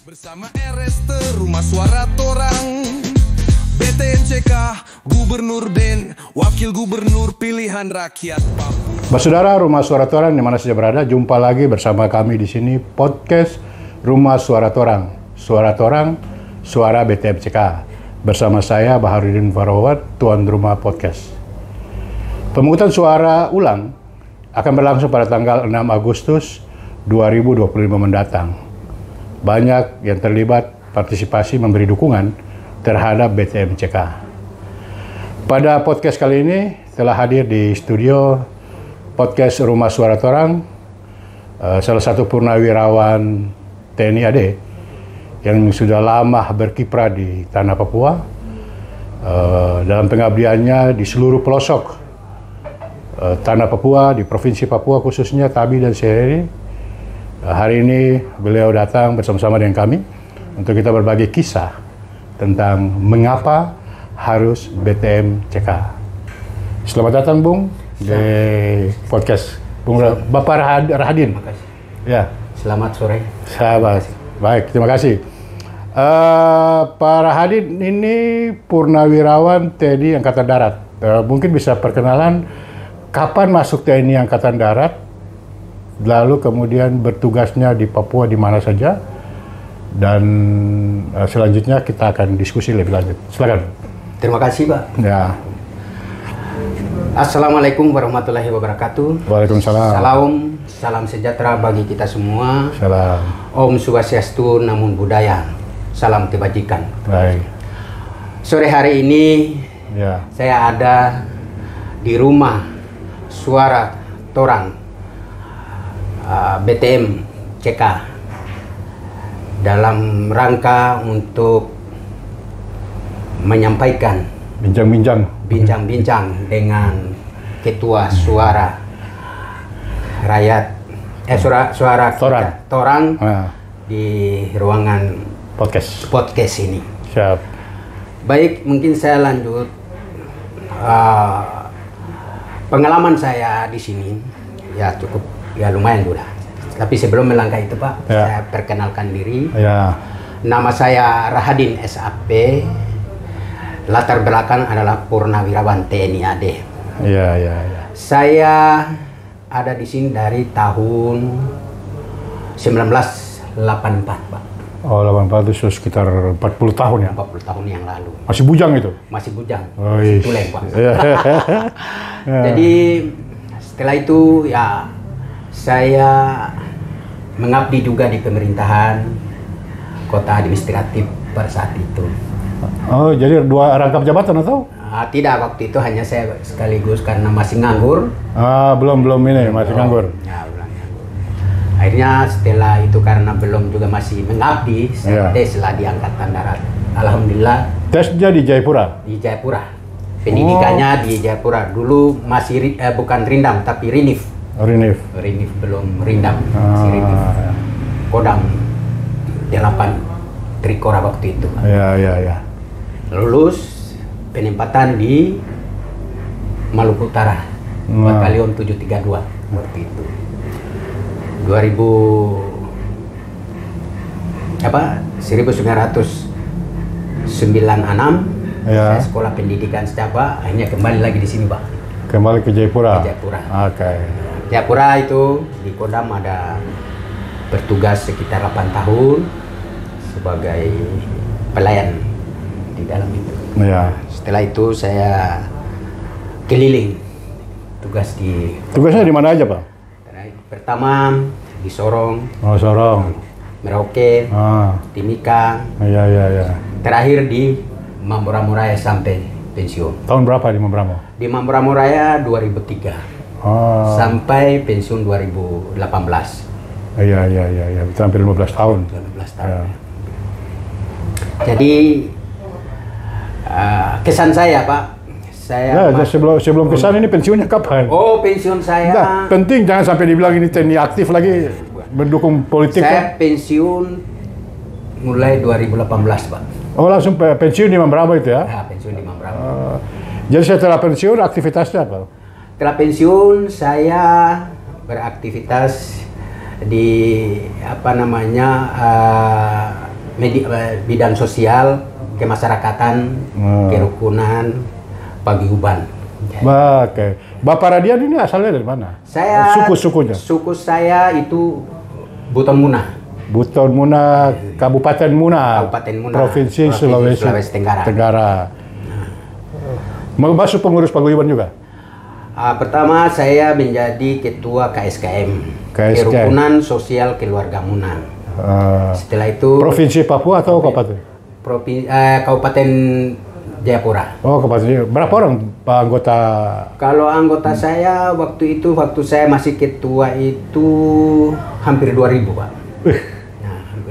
Bersama RST Rumah Suara Torang, BTMCK, Gubernur Ben, Wakil Gubernur Pilihan Rakyat Papua. Saudara Rumah Suara Torang di mana saja berada, jumpa lagi bersama kami di sini podcast Rumah Suara Torang, Suara Torang, Suara BTMCK. Bersama saya Baharudin Farawat, tuan rumah podcast. Pemungutan suara ulang akan berlangsung pada tanggal 6 Agustus 2025 mendatang. Banyak yang terlibat partisipasi memberi dukungan terhadap BTMCK. Pada podcast kali ini telah hadir di studio podcast Rumah Suara Torang salah satu purnawirawan TNI AD yang sudah lama berkiprah di tanah Papua dalam pengabdiannya di seluruh pelosok tanah Papua, di Provinsi Papua khususnya Tabi dan Sereri. Hari ini beliau datang bersama-sama dengan kami untuk kita berbagi kisah tentang mengapa harus BTMCK. Selamat datang Bung di podcast Bung Bapak Rahadin. Terima kasih. Ya. Selamat sore. Sahabat. Baik, terima kasih. Pak Rahadin ini purnawirawan TNI Angkatan Darat. Mungkin bisa perkenalan kapan masuk TNI Angkatan Darat, lalu kemudian bertugasnya di Papua di mana saja, dan selanjutnya kita akan diskusi lebih lanjut. Silakan. Terima kasih, Pak. Ya. Assalamualaikum warahmatullahi wabarakatuh. Waalaikumsalam. Salam sejahtera bagi kita semua. Salam. Om Swastiastu, Namo Buddhaya. Salam kebajikan. Baik. Sore hari ini Ya. saya ada di Rumah Suara Torang, BTMCK, dalam rangka untuk menyampaikan bincang-bincang dengan Ketua Suara Rakyat, Suara Torang di ruangan podcast ini. Siap. Baik, mungkin saya lanjut pengalaman saya di sini. Ya cukup, ya lumayan sudah. Tapi sebelum melangkah itu Pak, saya perkenalkan diri. Ya. Nama saya Rahadin SAP. Latar belakang adalah purnawirawan TNI AD. Ya. Saya ada di sini dari tahun 1984 Pak. Oh, 84 itu sekitar 40 tahun ya? 40 tahun yang lalu. Masih bujang itu? Masih bujang. Oh, masih tuleng Pak. Jadi setelah itu ya saya mengabdi juga di pemerintahan kota administratif pada saat itu. Oh, jadi dua rangkap jabatan atau? Tidak, waktu itu hanya saya sekaligus karena masih nganggur. Belum ini, masih nganggur. Ya, belum nganggur. Akhirnya setelah itu karena belum juga masih mengabdi, saya teslah di Angkatan Darat. Alhamdulillah. Tesnya di Jayapura? Di Jayapura. Pendidikannya di Jayapura. Dulu masih bukan Rindam, tapi Rinif. Rinif belum Rindam. Masih Rinif. Kodam 8 Trikora waktu itu. Ya. Lulus penempatan di Maluku Utara, Batalion 732 waktu itu. 1996 saya sekolah pendidikan secara, akhirnya kembali lagi di sini Pak. Kembali ke Jayapura. Oke. Jayapura itu di Kodam ada bertugas sekitar 8 tahun sebagai pelayan di dalam itu. Ya. Setelah itu saya keliling Tugasnya di mana aja Pak? Pertama di Sorong. Oh, Sorong. Merauke. Timika. Ya. Terakhir di Mambramo Raya sampai pensiun. Tahun berapa di Mambramo? Di Mambramo Raya 2003. Sampai pensiun 2018. Iya. Itu hampir 15 tahun. 15 tahun. Ya. Jadi kesan saya Pak. Sebelum kesan ini pensiunnya kapan? Oh, pensiun saya. Nah, penting jangan sampai dibilang ini TNI aktif lagi mendukung politik. Saya pensiun mulai 2018 Pak. Oh, langsung pensiun di Mambramo itu ya? Ya, pensiun di Mambramo. Jadi setelah pensiun aktivitasnya apa? Setelah pensiun saya beraktivitas di bidang sosial, kemasyarakatan, kerukunan, paguyuban. Oke. Bapak Radian ini asalnya dari mana? Suku-sukunya? Suku saya itu Buton Muna. Buton Muna, Kabupaten Muna, Provinsi Sulawesi Tenggara. Masuk pengurus paguyuban juga? Pertama saya menjadi ketua KSKM, Kerukunan Sosial Keluarga Muna. Setelah itu Provinsi Papua atau Kabupaten? Kabupaten Jayapura. Oh, Kabupaten. Berapa orang Pak anggota? Kalau anggota saya waktu saya masih ketua itu hampir 2.000, Pak.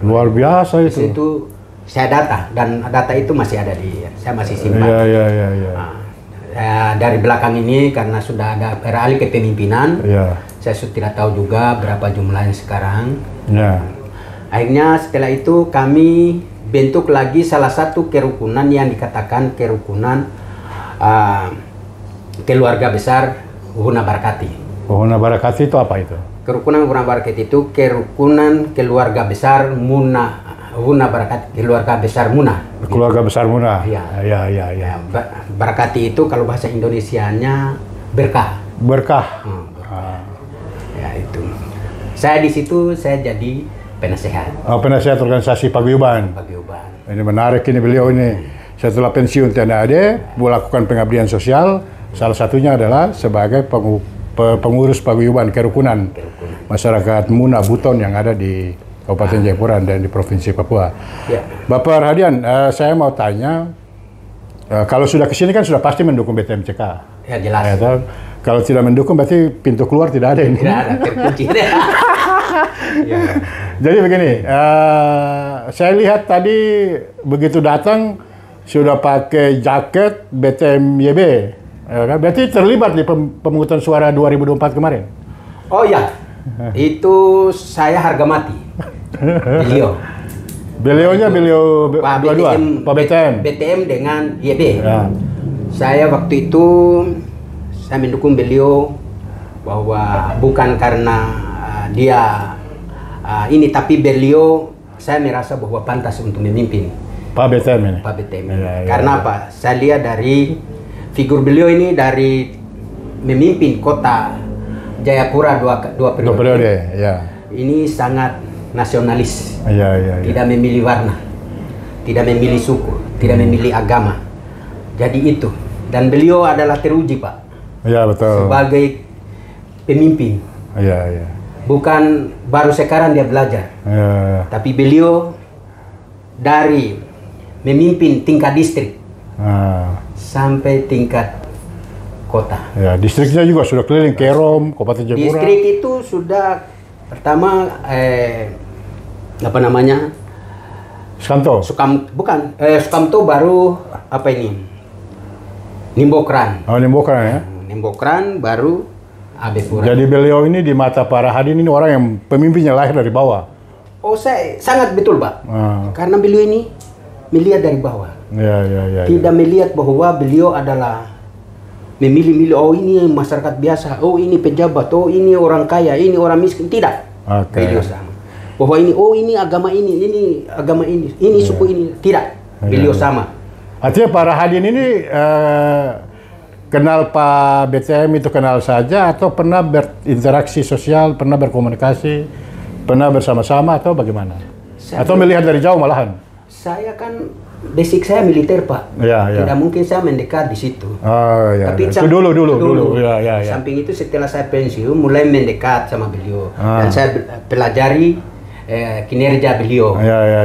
Luar biasa itu. Itu saya dan data itu masih ada saya masih simpan. Iya. Dari belakang ini karena sudah ada beralih ke pemimpinan, saya sudah tidak tahu juga berapa jumlahnya sekarang. Akhirnya setelah itu kami bentuk lagi salah satu kerukunan yang dikatakan kerukunan keluarga besar Uhuna Barakati. Uhuna Barakati itu apa itu? Kerukunan Uhuna Barakati itu kerukunan keluarga besar Uhuna Barakati, keluarga besar Muna. Keluarga besar Muna. Ya. Barakati itu kalau bahasa Indonesianya berkah. Berkah. Ya itu. Saya di situ saya jadi penasehat. Penasehat organisasi paguyuban. Ini menarik ini beliau ini. Setelah pensiun TNAD, melakukan pengabdian sosial. Salah satunya adalah sebagai pengurus paguyuban kerukunan masyarakat Muna Buton yang ada di Kabupaten Jayapura dan di Provinsi Papua. Bapak Radian, saya mau tanya, kalau sudah kesini kan sudah pasti mendukung BTMCK. Ya jelas. Kalau tidak mendukung berarti pintu keluar tidak ada ini. Tidak ada, terkunci. Jadi begini, saya lihat tadi begitu datang sudah pakai jaket BTMYB. Berarti terlibat di pemungutan suara 2024 kemarin? Oh ya, itu saya harga mati. Beliau dua-dua, Pak BTM dengan YB. Saya waktu itu saya mendukung beliau bahwa bukan karena dia ini, tapi beliau saya merasa bahwa pantas untuk memimpin. Pak BTM ini? Pak BTM. Karena apa? Saya lihat dari figur beliau ini dari memimpin kota Jayapura dua periode. Ini sangat nasionalis, tidak memilih warna, tidak memilih suku, tidak memilih agama. Jadi itu, dan beliau adalah teruji, Pak. Betul. Sebagai pemimpin. Bukan baru sekarang dia belajar, tapi beliau dari memimpin tingkat distrik sampai tingkat kota. Distriknya juga sudah keliling Kerom, Kabupaten Jayapura. Distrik itu sudah pertama Sukamto baru Nimbokran. Nimbokran ya. Nimbokran baru Abepura. Jadi beliau ini di mata para hadirin ini orang yang pemimpinnya lahir dari bawah. Oh, saya sangat betul, Pak. Karena beliau ini melihat dari bawah. Tidak melihat bahwa beliau adalah memilih-milih, oh ini masyarakat biasa, oh ini pejabat, oh ini orang kaya, ini orang miskin. Tidak. Beliau sama. Bahwa ini, oh ini agama ini agama ini suku ini. Tidak. Beliau sama. Artinya para hadirin ini kenal Pak BTM itu kenal saja atau pernah berinteraksi sosial, pernah berkomunikasi, pernah bersama-sama atau bagaimana? Atau melihat dari jauh malahan? Saya kan basic saya militer, Pak. Tidak mungkin saya mendekat di situ. Tapi itu dulu. Samping itu setelah saya pensiun mulai mendekat sama beliau dan saya pelajari kinerja beliau.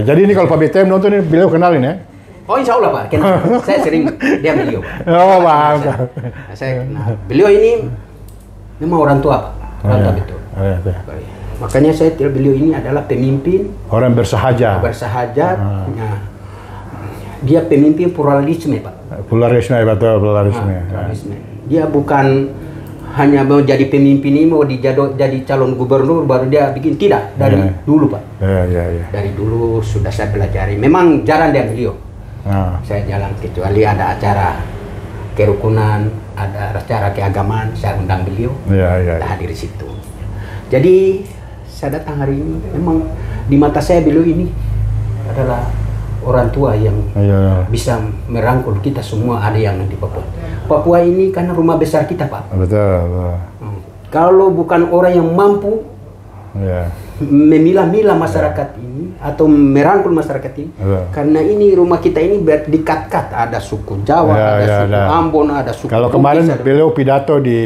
Jadi ini kalau Pak BTM nonton ini beliau kenalin ya? Oh, insya Allah, Pak. Kenal. Saya sering dia beliau, Pak. Saya kenal. Beliau ini memang orang tua, Pak. Orang tua betul. Makanya saya beliau ini adalah pemimpin. Orang bersahaja. Dia pemimpin pluralisme, Pak. Pluralisme, betul, pluralisme. Dia bukan hanya mau jadi pemimpin ini, mau jadi calon gubernur baru dia bikin. Tidak, dari dulu, Pak. Dari dulu sudah saya pelajari. Memang jarang dia beliau. Saya jalan kecuali ada acara kerukunan, ada acara keagamaan, saya undang beliau. Saya hadir di situ. Jadi saya datang hari ini, memang di mata saya beliau ini adalah orang tua yang bisa merangkul kita semua, ada yang di Papua. Papua ini karena rumah besar kita, Pak. Betul. Kalau bukan orang yang mampu memilah-milah masyarakat ini atau merangkul masyarakat ini, karena ini rumah kita ini dikat-kat, ada suku Jawa, ada suku Ambon, ada suku. Kalau kemarin beliau pidato di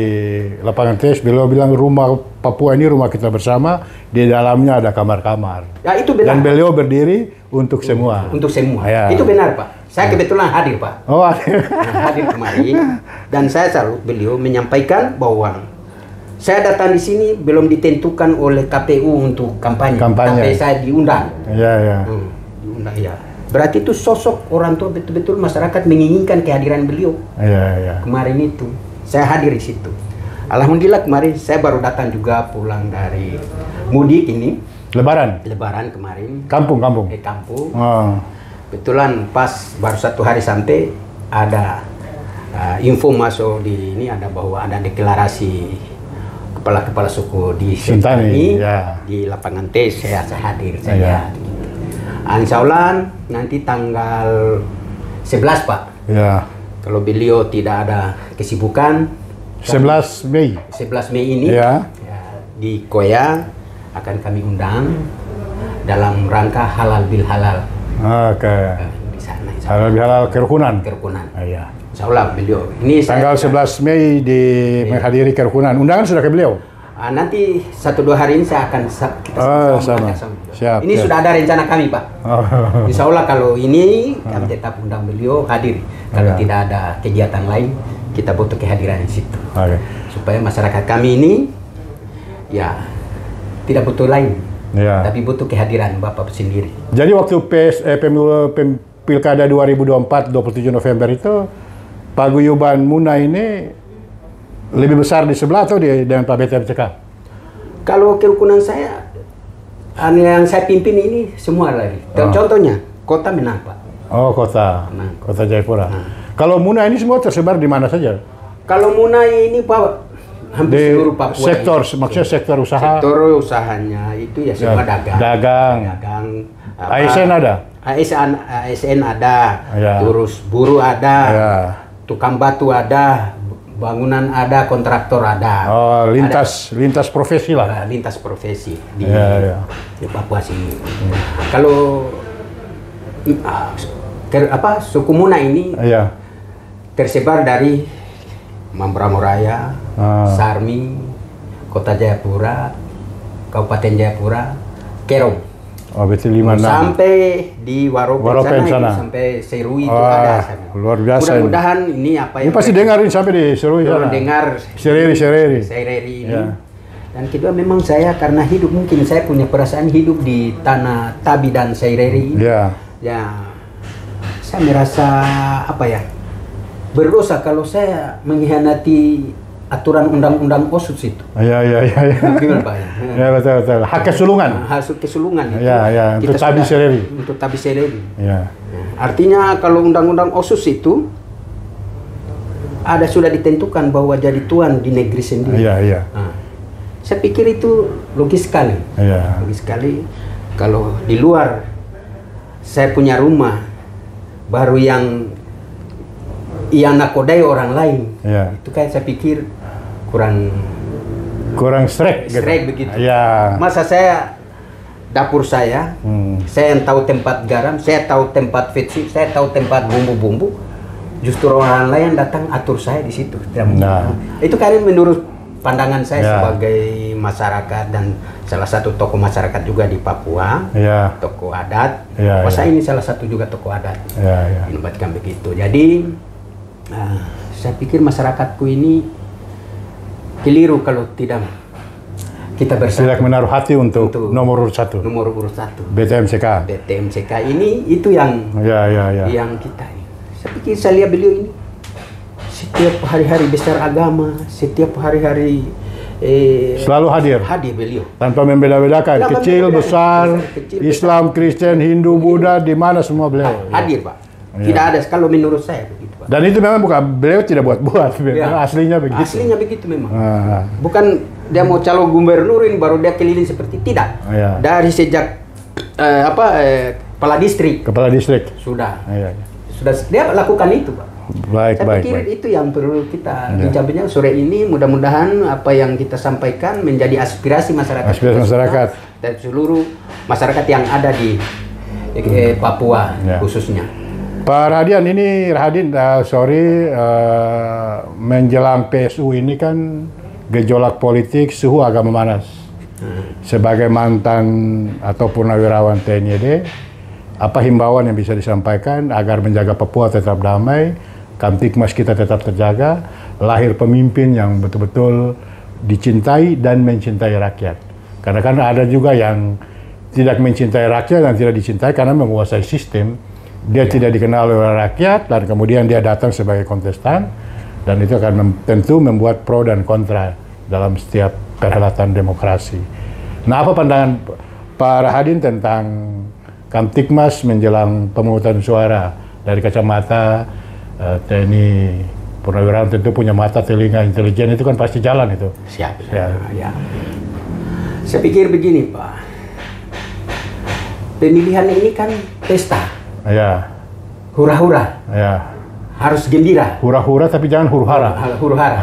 lapangan tes, beliau bilang rumah Papua ini rumah kita bersama, di dalamnya ada kamar-kamar. Ya itu benar. Dan beliau berdiri untuk semua. Untuk semua. Itu benar, Pak. Saya kebetulan hadir, Pak. Oh, hadir kemarin, dan saya salut beliau menyampaikan bahwa saya datang di sini belum ditentukan oleh KPU untuk kampanye. Tapi saya diundang. Diundang, ya. Berarti itu sosok orang tua, betul-betul masyarakat menginginkan kehadiran beliau. Kemarin itu saya hadir di situ. Alhamdulillah kemarin saya baru datang juga pulang dari mudik ini. Lebaran kemarin. Kampung. Kebetulan pas baru 1 hari sampai ada info masuk di ini, ada bahwa ada deklarasi kepala-kepala suku di Sentani di lapangan tes. Saya hadir. Insya Allah nanti tanggal 11, Pak. Kalau beliau tidak ada kesibukan, 11 Mei ini di Koya akan kami undang dalam rangka halal bil halal. Di sana. Halal bil halal kerukunan. Insya Allah beliau ini tanggal 11 Mei menghadiri kerukunan. Undangan sudah ke beliau? Nanti 1-2 hari ini saya akan sama. Siap, ini sudah ada rencana kami, Pak. Insya Allah kalau ini kami tetap undang beliau hadir. Kalau tidak ada kegiatan lain, kita butuh kehadiran di situ. Supaya masyarakat kami ini tidak butuh lain, tapi butuh kehadiran Bapak sendiri. Jadi waktu Pilkada 2024 27 November itu paguyuban Muna ini lebih besar di sebelah atau dengan Pak BTMCK? Kalau kerukunan saya, yang saya pimpin ini semua lagi. Contohnya, kota menang, Pak. Kota Jayapura. Kalau Muna ini semua tersebar di mana saja? Kalau Muna ini, Pak, hampir seluruh Papua. Maksudnya sektor usaha? Sektor usahanya itu semua dagang. ASN ada? ASN ada, terus buruh ada, tukang batu ada, bangunan ada, kontraktor ada. Lintas profesi lah. Lintas profesi di Papua sini. Kalau suku Muna ini tersebar dari Mambramo Raya, Sarmi, Kota Jayapura, Kabupaten Jayapura, Kerong. Berarti 5-6. Sampai di Waropen sana. Sampai Serui itu ada sana. Luar biasa. Mudah-mudahan ini apa yang pasti dengarin sampai di Serui sana. Dengar Sereri ini. Dan kedua memang saya karena hidup, mungkin saya punya perasaan hidup di tanah Tabi dan Sereri. Saya merasa berdosa kalau saya mengkhianati aturan undang-undang OSUS itu. Gimana, Pak? Betul. Hak kesulungan. Untuk Tabi Sereri. Untuk Tabi Sereri. Artinya kalau undang-undang OSUS itu sudah ditentukan bahwa jadi tuan di negeri sendiri. Saya pikir itu logis sekali. Logis sekali. Kalau di luar saya punya rumah baru yang nakodai orang lain, itu kayak saya pikir kurang strek begitu. Masa saya dapur saya yang tahu tempat garam, saya tahu tempat fetsi, saya tahu tempat bumbu-bumbu, justru orang lain datang atur saya di situ. Itu kan menurut pandangan saya sebagai masyarakat dan salah satu tokoh masyarakat juga di Papua, tokoh adat. Masa ini salah satu juga tokoh adat. Dinobatkan begitu. Jadi saya pikir masyarakat ini keliru kalau tidak kita bersatu. Tidak menaruh hati untuk nomor urut 1. BTMCK. BTMCK ini itu yang yang kita ini. Saya pikir saya lihat beliau ini setiap hari-hari besar agama, setiap hari-hari selalu hadir beliau tanpa membeda-bedakan kecil besar, Islam, Kristen, Hindu, Buddha, di mana semua beliau hadir, Pak. Tidak ada kalau menurut saya begitu, Pak. Dan itu memang bukan beliau tidak buat-buat, aslinya begitu. Aslinya begitu memang. Bukan dia mau calon gubernur ini baru dia keliling seperti tidak. Dari sejak kepala distrik. Kepala distrik. Sudah. Iya. Sudah dia lakukan itu, Pak. Saya pikir itu yang perlu kita bincang-bincang sore ini. Mudah-mudahan apa yang kita sampaikan menjadi aspirasi masyarakat. Aspirasi masyarakat. Dan seluruh masyarakat yang ada di Papua khususnya. Pak Rahadian, ini menjelang PSU ini kan gejolak politik, suhu agak memanas. Sebagai mantan atau purnawirawan TNI AD, apa himbauan yang bisa disampaikan agar menjaga Papua tetap damai, Kamtibmas kita tetap terjaga, lahir pemimpin yang betul-betul dicintai dan mencintai rakyat. Karena kan ada juga yang tidak mencintai rakyat dan tidak dicintai karena menguasai sistem. Dia tidak dikenal oleh rakyat dan kemudian dia datang sebagai kontestan, dan itu akan tentu membuat pro dan kontra dalam setiap perhelatan demokrasi. Nah, apa pandangan Pak Rahadian tentang Kamtibmas menjelang pemungutan suara dari kacamata TNI Purnawirawan? Tentu punya mata, telinga, intelijen, itu kan pasti jalan itu. Siap. Ya. Saya pikir begini, Pak. Pemilihan ini kan pesta. Ya. Hura-hura. Ya. Harus gembira. Hura-hura tapi jangan huru-hara. Huru-hara.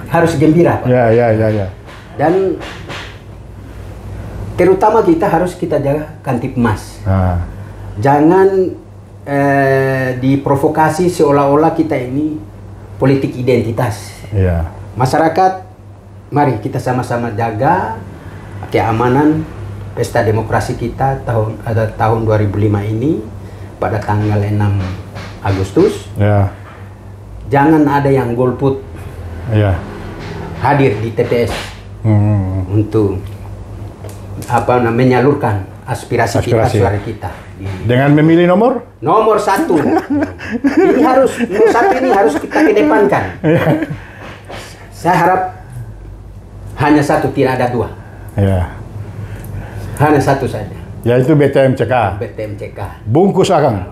Harus gembira, Pak. Ya. Dan terutama kita jaga Kamtibmas. Jangan diprovokasi seolah-olah kita ini politik identitas. Ya. Masyarakat, mari kita sama-sama jaga keamanan pesta demokrasi kita tahun 2005 ini pada tanggal 6 Agustus. Ya. Jangan ada yang golput. Ya. Hadir di TPS untuk menyalurkan aspirasi kita, suara kita. Dengan memilih nomor 1. Nomor 1 ini harus kita kedepankan. Saya harap hanya 1, tidak ada 2. Ya. Hanya 1 saja. Yaitu BTMCK. Bungkus Akang.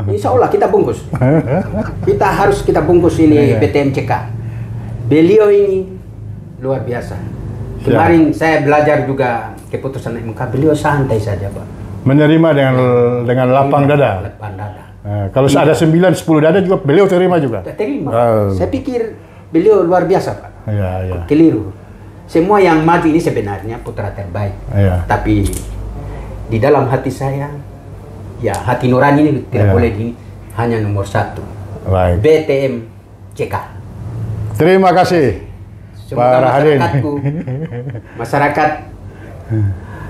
Insya Allah kita bungkus. Kita bungkus ini BTMCK. Beliau ini luar biasa. Kemarin saya belajar juga keputusan MK, beliau santai saja, Pak. Menerima dengan lapang dada. Kalau ada 9-10 dada juga beliau terima juga. Terima. Saya pikir beliau luar biasa, Pak. Ya. Keliru. Semua yang maju ini sebenarnya putra terbaik. Ya. Tapi di dalam hati saya, ya hati nurani ini tidak boleh hanya nomor 1. Baik. BTMCK. Terima kasih. Semoga masyarakat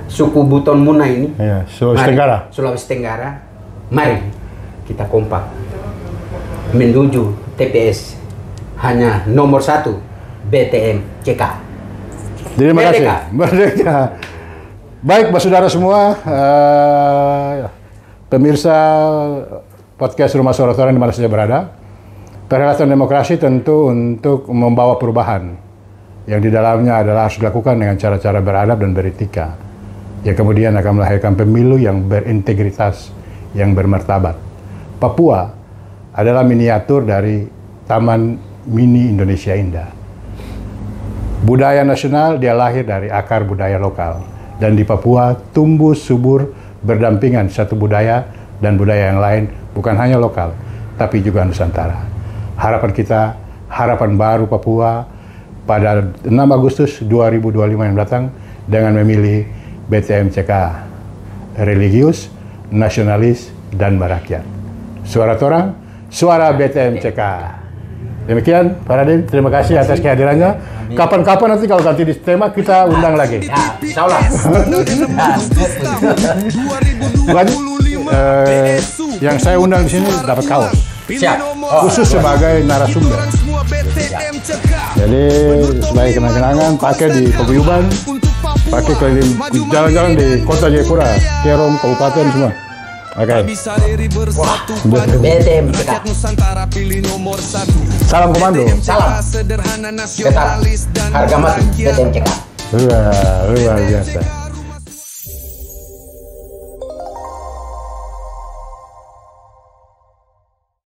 suku Buton Muna ini, Sulawesi Tenggara, mari kita kompak menuju TPS hanya nomor 1 BTMCK. Terima kasih. Merdeka. Baik, saudara semua, pemirsa podcast Rumah Suara Torang di mana saja berada, perhelatan demokrasi tentu untuk membawa perubahan yang di dalamnya adalah harus dilakukan dengan cara-cara beradab dan beretika, yang kemudian akan melahirkan pemilu yang berintegritas, yang bermartabat. Papua adalah miniatur dari Taman Mini Indonesia Indah. Budaya nasional dia lahir dari akar budaya lokal, dan di Papua tumbuh subur berdampingan satu budaya dan budaya yang lain, bukan hanya lokal tapi juga Nusantara. Harapan kita, harapan baru Papua pada 6 Agustus 2025 yang datang dengan memilih BTMCK religius, nasionalis, dan merakyat. Suara Torang, suara BTMCK. Demikian, Pak Raden, terima kasih atas kehadirannya. Kapan-kapan nanti kalau ganti di tema kita undang lagi. Ya, insya Allah. Yang saya undang di sini dapat kaos. Siap. Khusus sebagai narasumber. Jadi sebagai kenang-kenangan pakai di paguyuban, pakai keliling jalan-jalan di kota Jayapura, Kerom, kabupaten semua. Oke. BTMCK. Salam komando. Salam. Tetap harga mati BTMCK. Luar biasa.